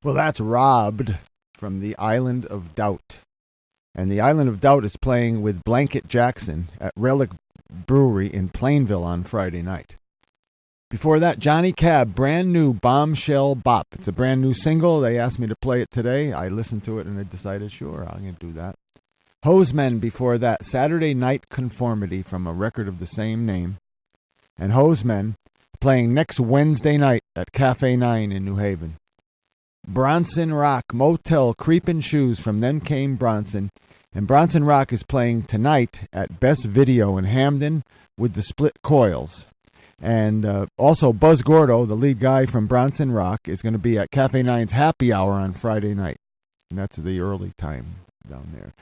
Well, that's Robbed from the Island of Doubt. And the Island of Doubt is playing with Blanket Jackson at Relic Brewery in Plainville on Friday night. Before that, Johnny Cab, brand new Bombshell Bop. It's a brand new single. They asked me to play it today. I listened to it and I decided, sure, I'm going to do that. Hosemen before that, Saturday Night Conformity from a record of the same name. And Hosemen playing next Wednesday night at Cafe 9 in New Haven. Bronson Rock, Motel, Creepin' Shoes from Then Came Bronson. And Bronson Rock is playing tonight at Best Video in Hamden with the Split Coils. And also Buzz Gordo, the lead guy from Bronson Rock, is going to be at Cafe 9's Happy Hour on Friday night. And that's the early time down there.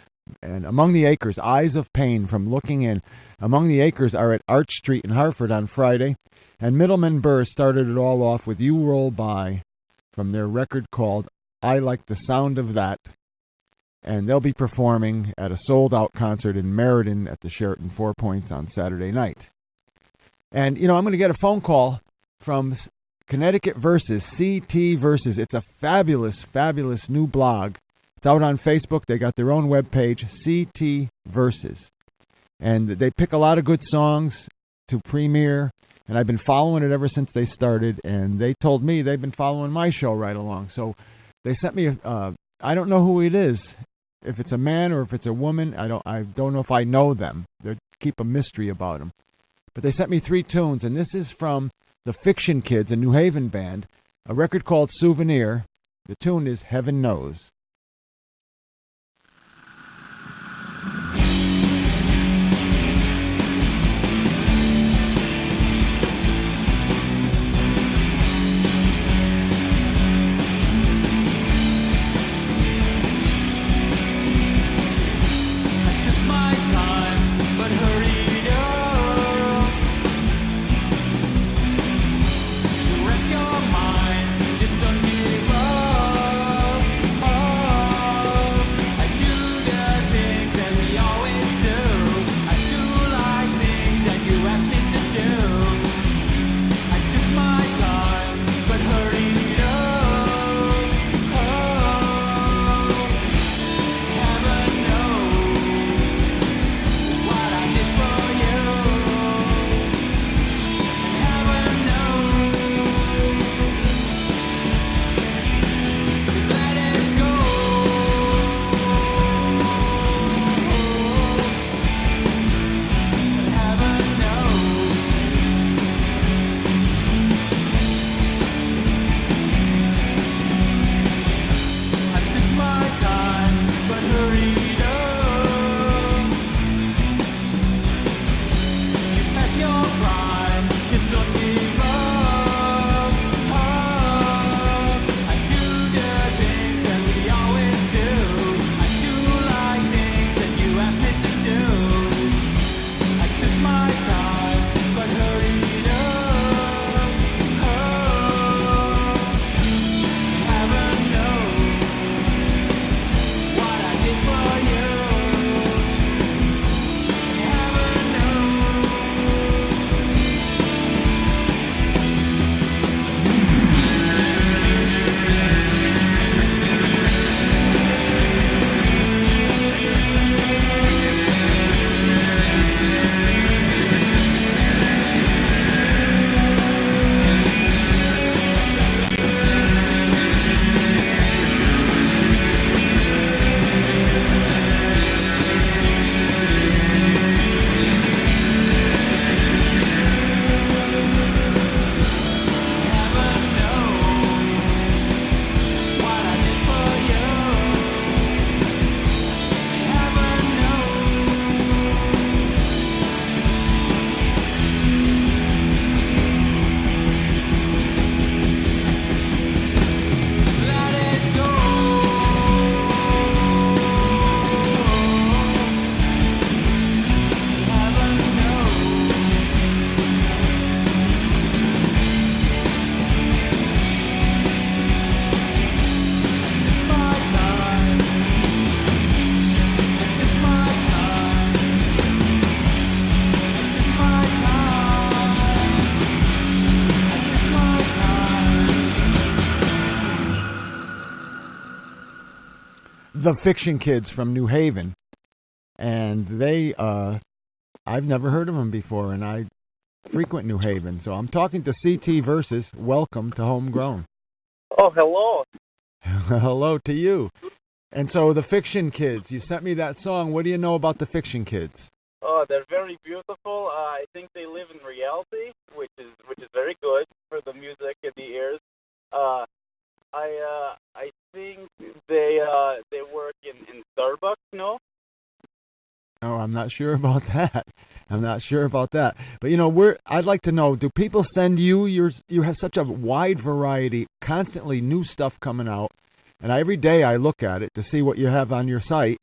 And Among the Acres, Eyes of Pain from Looking In. Among the Acres are at Arch Street in Hartford on Friday. And Middleman Burr started it all off with You Roll By from their record called I Like the Sound of That. And they'll be performing at a sold-out concert in Meriden at the Sheraton Four Points on Saturday night. And, I'm going to get a phone call from Connecticut Versus, CT Versus. It's a fabulous, fabulous new blog. It's out on Facebook. They got their own webpage, CT Versus. And they pick a lot of good songs to premiere. And I've been following it ever since they started. And they told me they've been following my show right along. So they sent me, I don't know who it is. If it's a man or if it's a woman, I don't know if I know them. They keep a mystery about them. But they sent me 3 tunes. And this is from the Fiction Kids, a New Haven band, a record called Souvenir. The tune is Heaven Knows. Rest your mind, just don't give up. Oh. the Fiction Kids from New Haven, and they I've never heard of them before, and I frequent New Haven, so I'm talking to CT Versus. Welcome to Homegrown. Oh, hello. Hello to you. And so the Fiction Kids, you sent me that song. What do you know about the Fiction Kids? Oh, they're very beautiful. I think they live in reality, which is very good for the music and the ears. I think they work in Starbucks. No. Oh, I'm not sure about that. But I'd like to know, do people send you you have such a wide variety, constantly new stuff coming out, and every day I look at it to see what you have on your site.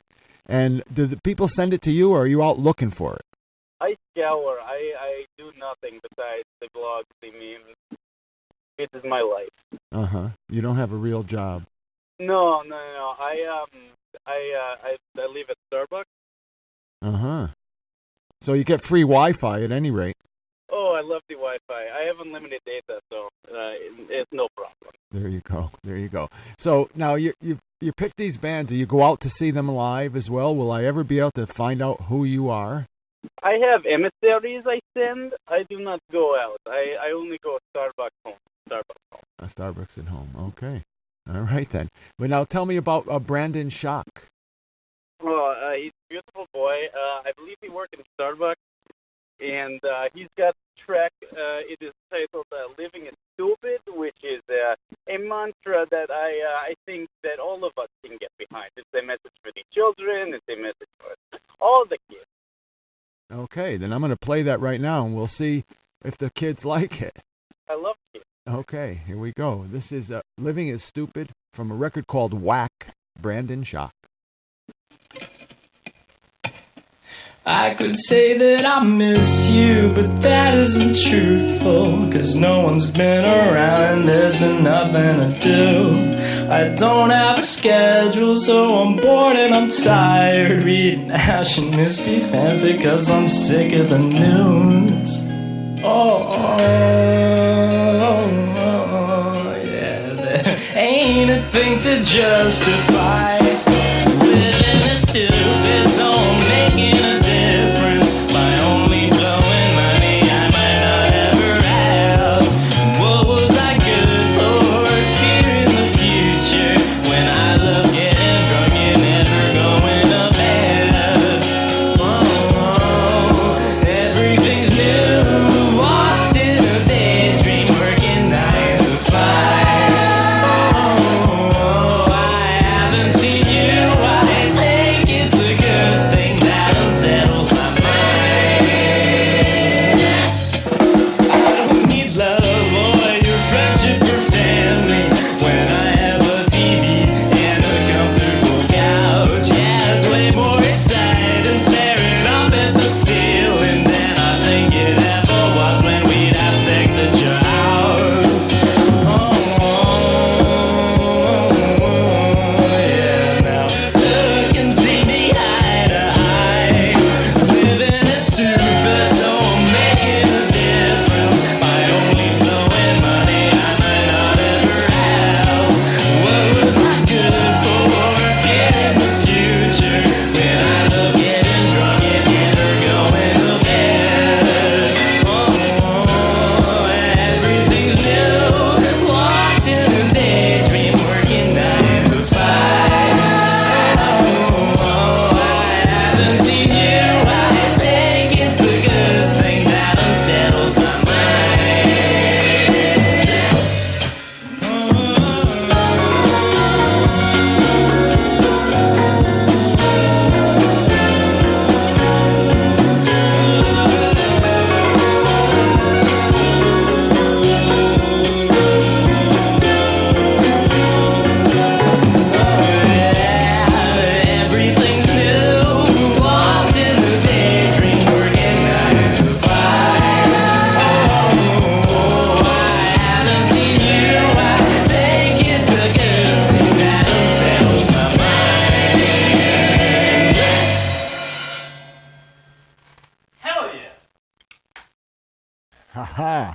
And do the people send it to you, or are you out looking for it? I scour. I do nothing besides the blogs, the memes. This is my life. You don't have a real job. No. I live at Starbucks. So you get free Wi-Fi at any rate. Oh, I love the Wi-Fi. I have unlimited data, so it's no problem. There you go. So now you pick these bands. Do you go out to see them live as well? Will I ever be able to find out who you are? I have emissaries I send. I do not go out. I only go Starbucks home. Starbucks at home. Okay. All right then. But now tell me about Brandon Schock. Oh, he's a beautiful boy. I believe he worked in Starbucks, and he's got a track. It is titled "Living is Stupid," which is a mantra that I think that all of us can get behind. It's a message for the children. It's a message for all the kids. Okay, then I'm going to play that right now, and we'll see if the kids like it. I love kids. Okay, here we go. This is Living is Stupid from a record called Whack, Brandon Schock. I could say that I miss you, but that isn't truthful, 'cause no one's been around and there's been nothing to do. I don't have a schedule, so I'm bored and I'm tired, reading Ash and Misty fanfic 'cause I'm sick of the news. Yeah, there ain't a thing to justify living a stupid zone, making a difference by only blowing money I might not ever have. What was I good for? Fear in the future, when I love getting drunk and never going to bed. Everything's new, lost in a daydream, working 9 to 5. I haven't seen you, I think it's a good thing that unsettles my mind. I don't need love or your friendship or family when I have a TV and a comfortable couch. Yeah, it's way more exciting staring up at the ceiling than I think it ever was when we'd have sex at your house. Yeah, now look and see me eye to eye, living is stupid, so I'm making a difference by only blowing money I might not ever have. What was I good for? Fear in the future, when I love getting drunk and never going to bed. Everything's new, lost in a daydream, working 9 to 5. I haven't seen you, I think it's a good thing that unsettles my Everything's new, lost in a daydream, working 9 to 5. I haven't seen you, I think it's a good thing that unsettles my mind. Hell yeah. Ha-ha,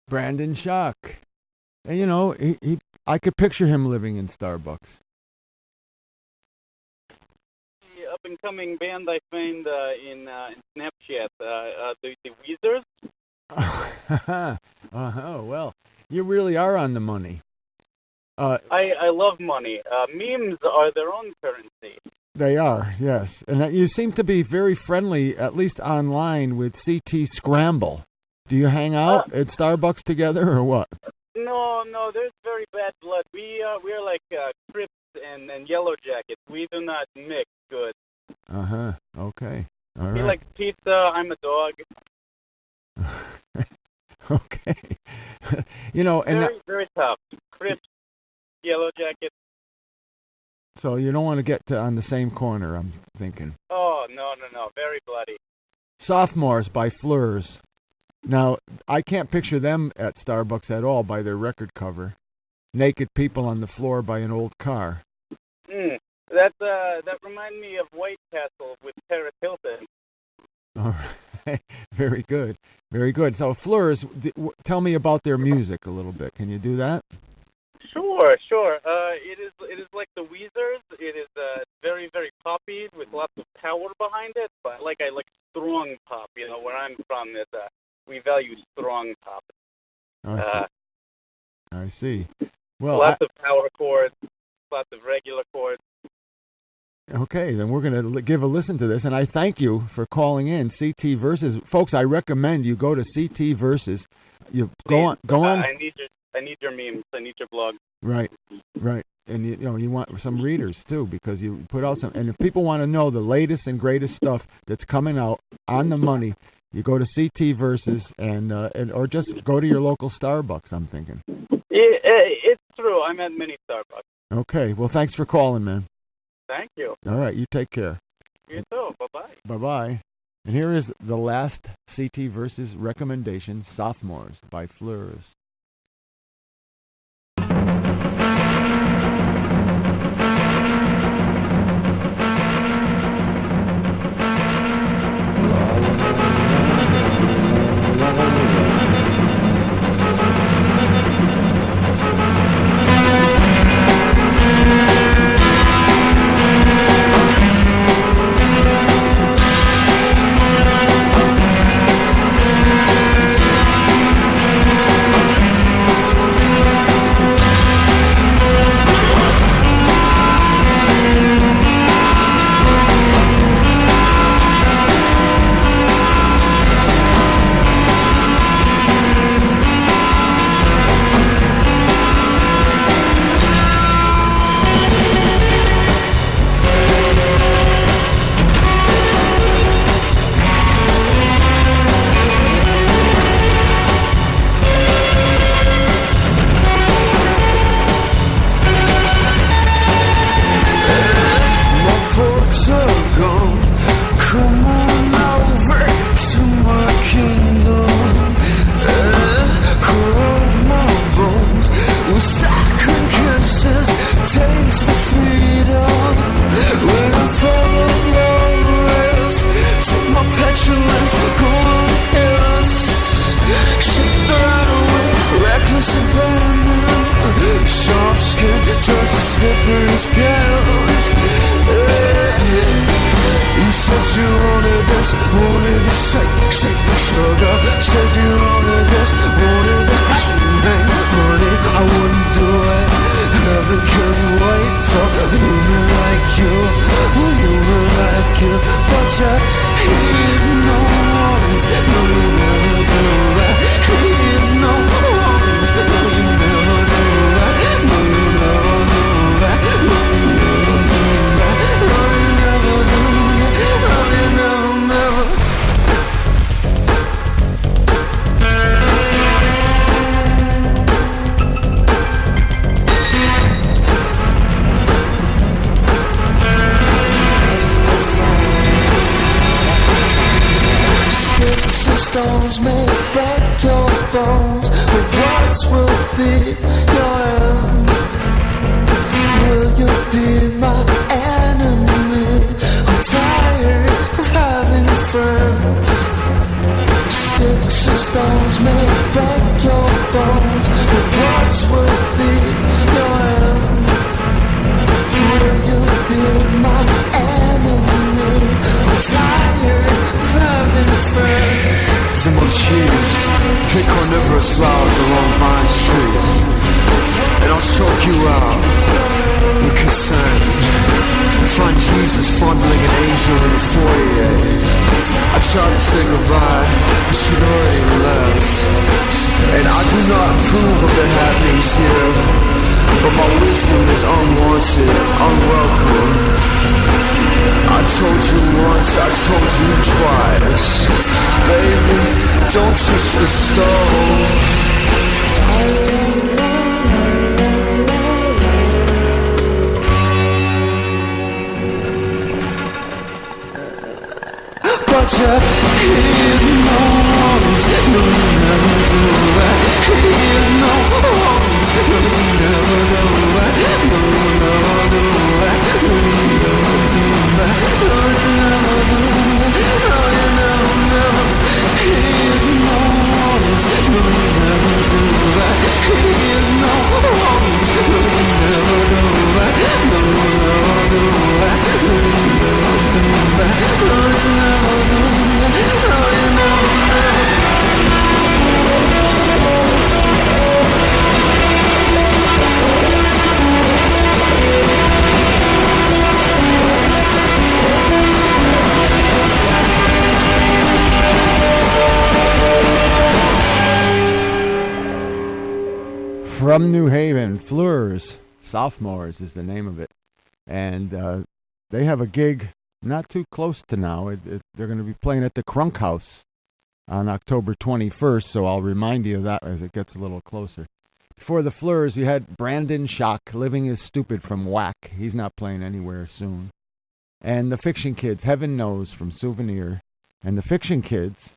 Brandon Schock. And I could picture him living in Starbucks. up-and-coming band I find in Snapchat, the Weezers. Well, you really are on the money. I love money. Memes are their own currency. They are, yes. And you seem to be very friendly, at least online, with CT Scramble. Do you hang out at Starbucks together or what? No, there's very bad blood. We're like Crips and Yellow Jackets. We do not mix good. Okay. All right. He likes pizza. I'm a dog. Okay. And very, very tough. Crips, Yellow Jackets. So you don't want to get on the same corner, I'm thinking. Oh, no. Very bloody. Sophomores by Fleurs. Now, I can't picture them at Starbucks at all by their record cover. Naked people on the floor by an old car. That reminds me of White Castle with Paris Hilton. All right. Very good. Very good. So Fleurs, tell me about their music a little bit. Can you do that? Sure. It is like the Weezers. It is very, very poppy with lots of power behind it. But I like strong pop. Where I'm from is we value strong pop. I see. Well, lots of power chords, lots of regular chords. Okay, then we're going to give a listen to this, and I thank you for calling in. CT Versus, folks. I recommend you go to CT Versus. You go on. I need your memes. I need your blog. Right, and you want some readers too, because you put out some. And if people want to know the latest and greatest stuff that's coming out on the money, you go to CT Versus or just go to your local Starbucks. I'm thinking. It's true. I'm at many Starbucks. Okay. Well, thanks for calling, man. Thank you. All right. You take care. You too. Bye-bye. Bye-bye. And here is the last CT Versus recommendation, Sophomores by Fleurs. My enemy. find Jesus fondling an angel in the foyer. I tried to say goodbye, but she'd already left. And I do not approve of the happenings here, but my wisdom is unwanted, unwelcome. I told you once, I told you twice. Baby, don't touch the stove. But you ignorant, no you never do that. Ignorant, no you never do that. No you never do that. No you never do that. No you never do that. No you never, never. Ignorant, no you never do that. Ignorant, no you never do that. No you never do that. No you never do that. No you never do that. No you never, never. From New Haven, Fleurs, Sophomores is the name of it. And they have a gig not too close to now. They're going to be playing at the Crunk House on October 21st, so I'll remind you of that as it gets a little closer. Before the Fleurs, you had Brandon Schock, Living is Stupid from Whack. He's not playing anywhere soon. And the Fiction Kids, Heaven Knows from Souvenir. And the Fiction Kids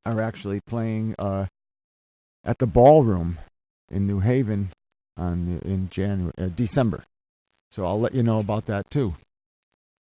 are actually playing at the Ballroom in New Haven in December. So I'll let you know about that too.